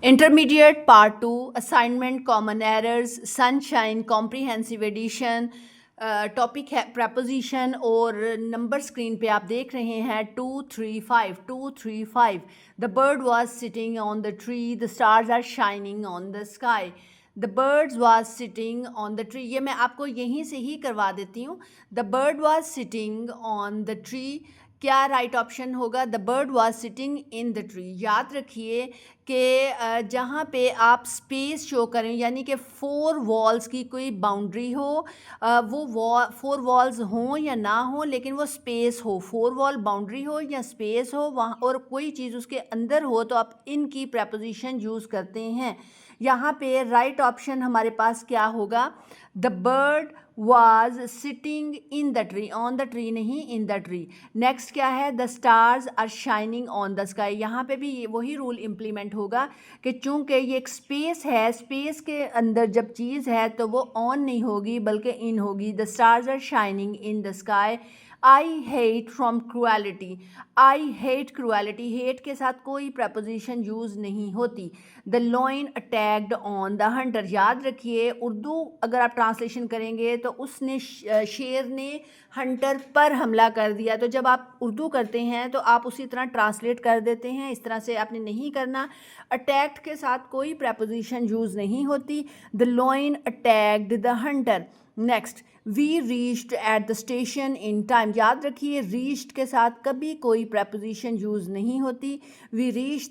Intermediate Part 2 Assignment Common Errors Sunshine Comprehensive Edition topic है preposition और number screen पे आप देख रहे हैं 235 The bird was sitting on the tree, the stars are shining on the sky. The birds was sitting on the tree. ये मैं आपको यहीं से ही करवा देती हूँ. The bird was sitting on the tree. क्या राइट ऑप्शन होगा? The bird was sitting in the tree. याद रखिए कि जहाँ पे आप स्पेस शो करें, यानी कि 4 वॉल्स की कोई बाउंड्री हो, वो 4 वॉल्स हों या ना हो, लेकिन वो स्पेस हो, 4 वॉल बाउंड्री हो या स्पेस हो वहाँ, और कोई चीज़ उसके अंदर हो, तो आप इनकी प्रपोजिशन यूज़ करते हैं. यहाँ पे राइट ऑप्शन हमारे पास क्या होगा? The bird was sitting in the tree. on the tree नहीं, in the tree. नेक्स्ट क्या है? the stars are shining on the sky. यहाँ पे भी वही रूल इम्प्लीमेंट होगा कि चूंकि ये एक स्पेस है, स्पेस के अंदर जब चीज़ है तो वो ऑन नहीं होगी बल्कि इन होगी. the stars are shining in the sky. I hate from cruelty. I hate cruelty. hate के साथ कोई preposition यूज़ नहीं होती. The lion attacked on the hunter. याद रखिए, उर्दू अगर आप ट्रांसलेशन करेंगे तो उसने शेर ने हंटर पर हमला कर दिया. तो जब आप उर्दू करते हैं तो आप उसी तरह ट्रांसलेट कर देते हैं. इस तरह से आपने नहीं करना. अटैक्ड के साथ कोई preposition यूज़ नहीं होती. The lion attacked the hunter. Next, we reached at the station in time. याद रखिए, रीच्ड के साथ कभी कोई preposition यूज़ नहीं होती. We reach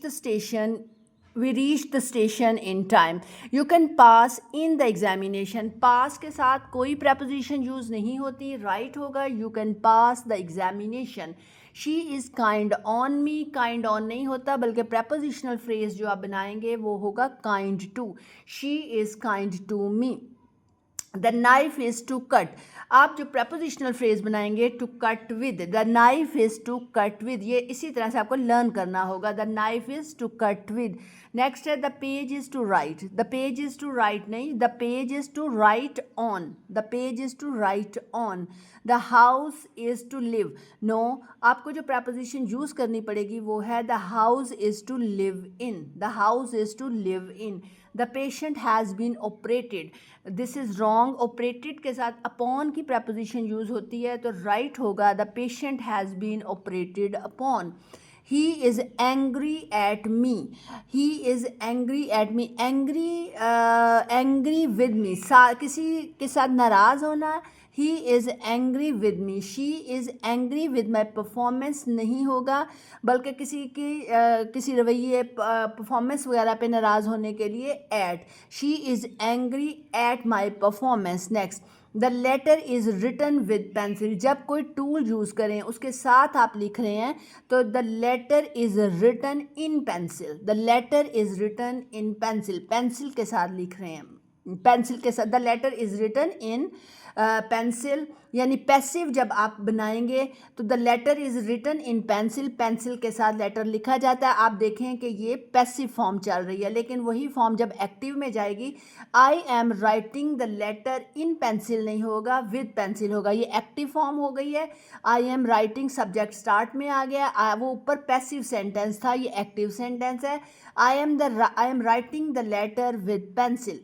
the station in time. You can pass in the examination. Pass के साथ कोई preposition यूज़ नहीं होती. राइट होगा you can pass the examination. She is kind on me. Kind on नहीं होता बल्कि prepositional phrase जो आप बनाएंगे वो होगा kind to. She is kind to me. The knife is to cut. आप जो प्रपोजिशनल फ्रेज बनाएंगे to cut with, the knife is to cut with, ये इसी तरह से आपको लर्न करना होगा. The knife is to cut with. Next है the page is to write. The page is to write नहीं, the page is to write on. The page is to write on. The house is to live. No, आपको जो preposition use करनी पड़ेगी वो है the house is to live in. The house is to live in. The patient has been operated. This is wrong. Operated के साथ upon की preposition use होती है, तो राइट होगा the patient has been operated upon. He is angry at me. He is angry at me. Angry with me, किसी के साथ नाराज़ होना. He is angry with me. She is angry with my performance नहीं होगा बल्कि किसी रवैये परफॉर्मेंस वगैरह पे नाराज़ होने के लिए at. She is angry at my performance. Next, the letter is written with pencil. जब कोई टूल यूज़ करें उसके साथ आप लिख रहे हैं तो the letter is written in pencil. The letter is written in pencil. Pencil के साथ लिख रहे हैं, पेंसिल के साथ. The letter is written in pencil. यानी पैसिव जब आप बनाएंगे तो the letter is written in pencil. Pencil के साथ लेटर लिखा जाता है. आप देखें कि ये पैसिव फॉर्म चल रही है, लेकिन वही फॉर्म जब एक्टिव में जाएगी, I am writing the letter in pencil नहीं होगा, विद पेंसिल होगा. ये एक्टिव फॉर्म हो गई है. I am writing subject start में आ गया, वो ऊपर पैसिव सेंटेंस था, ये एक्टिव सेंटेंस है. I am writing the letter with pencil.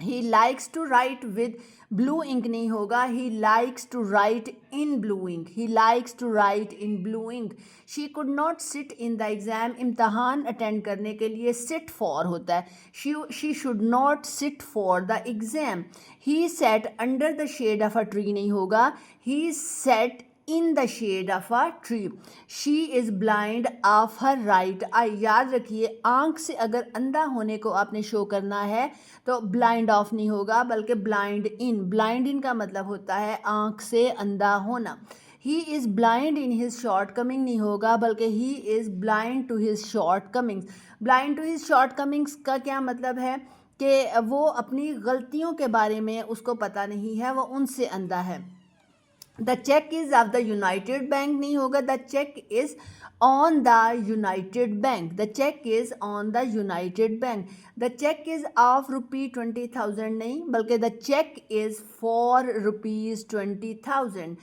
He likes to write with blue ink नहीं होगा, he likes to write in blue ink. He likes to write in blue ink. She could not sit in the exam. इम्तहान attend करने के लिए sit for होता है. She should not sit for the exam. He sat under the shade of a tree नहीं होगा, he sat in the shade of a tree. She is blind of her right eye. याद रखिए, आंख से अगर अंधा होने को आपने शो करना है तो blind of नहीं होगा बल्कि blind in. blind in का मतलब होता है आंख से अंधा होना. He is blind in his shortcoming नहीं होगा बल्कि he is blind to his shortcomings. blind to his shortcomings का क्या मतलब है कि वो अपनी गलतियों के बारे में उसको पता नहीं है, वो उनसे अंधा है. The cheque is off the United Bank नहीं होगा, the cheque is on the United Bank. The cheque is on the United Bank. The cheque is off ₹20,000 नहीं बल्कि the cheque is for ₹20,000.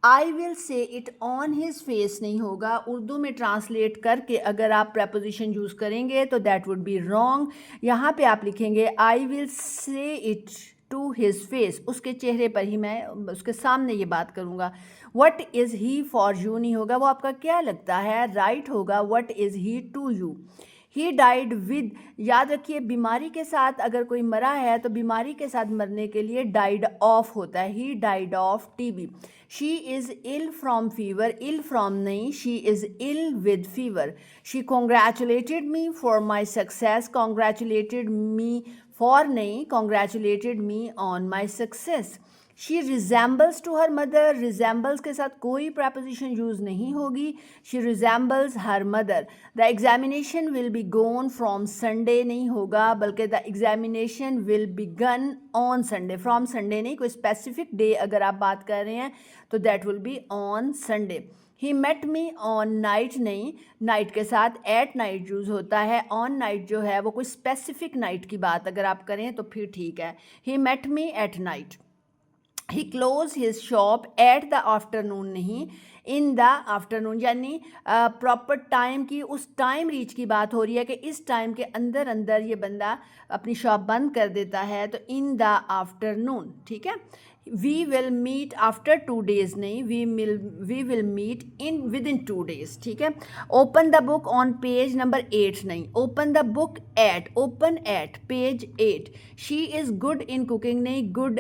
I will say it on his face नहीं होगा। उर्दू में translate करके अगर आप प्रपोजिशन यूज़ करेंगे तो दैट वुड बी रॉन्ग। यहाँ पे आप लिखेंगे I will say it to his face, उसके चेहरे पर ही मैं उसके सामने ये बात करूँगा। What is he for you नहीं होगा, वो आपका क्या लगता है, राइट होगा what is he to you. He died with, याद रखिए बीमारी के साथ अगर कोई मरा है तो बीमारी के साथ मरने के लिए डाइड ऑफ होता है। He died of TB. She is ill from fever, ill from नहीं, she is ill with fever. She congratulated me for my success, congratulated me for नहीं, congratulated me on my success. She resembles to her mother, resembles के साथ कोई preposition use नहीं होगी। She resembles her mother. The examination will be gone from Sunday नहीं होगा, बल्कि the examination will begin on Sunday. From Sunday नहीं, कोई स्पेसिफिक डे अगर आप बात कर रहे हैं तो that will be on Sunday. He met me on night नहीं, नाइट के साथ एट नाइट यूज़ होता है। ऑन नाइट जो है वो कोई स्पेसिफिक नाइट की बात अगर आप करें तो फिर ठीक है। He met me at night. He close his shop at the afternoon नहीं, इन द आफ्टरनून, यानी प्रॉपर टाइम की, उस टाइम रीच की बात हो रही है कि इस टाइम के अंदर अंदर ये बंदा अपनी शॉप बंद कर देता है, तो इन द आफ्टरनून, ठीक है। We will meet after 2 days नहीं, we will meet in within 2 days, ठीक है। Open the book on page number 8 नहीं, open the book at, open at page 8। She is good in cooking नहीं, good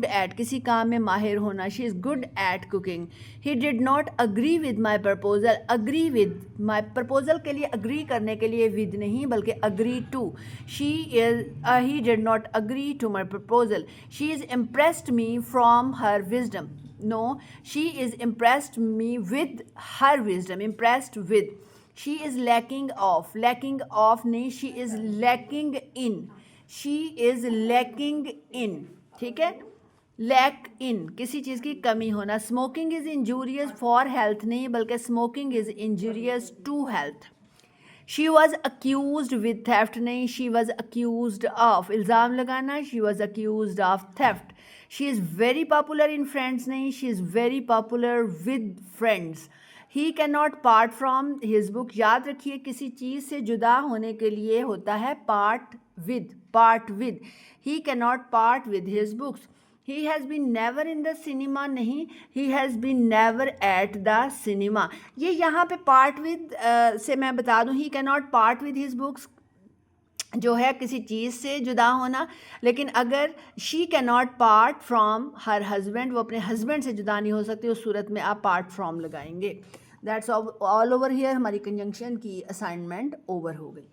at किसी काम में माहिर होना। She is good at cooking. He did not agree with my proposal, agree with my proposal के लिए agree करने के लिए विद नहीं बल्कि agree to. He did not agree to my proposal. She is impressed me from her wisdom. No, she is impressed me with her wisdom. Impressed with. She is lacking of. Lacking of नहीं, she is lacking in. She is lacking in. ठीक है, lack इन किसी चीज़ की कमी होना। Smoking is injurious for health नहीं बल्कि smoking is injurious to health. She was accuse with theft नहीं, शी वॉज अक्यूज ऑफ, इल्ज़ाम लगाना, she was accuse of theft. She is very popular in friends नहीं, she is very popular with friends. He can not part from his book, याद रखिए किसी चीज़ से जुदा होने के लिए होता है part with. He can not part with his books. He has been never in the cinema नहीं, he has been never at the cinema. ये यहाँ पे पार्ट विद से मैं बता दूँ, he can not part with his books जो है किसी चीज़ से जुदा होना, लेकिन अगर she can not part from her husband, वो अपने हस्बैंड से जुदा नहीं हो सकती, उस सूरत में आप पार्ट फ्रॉम लगाएंगे। That's all over here. हमारी कंजंक्शन की असाइनमेंट ओवर हो गई।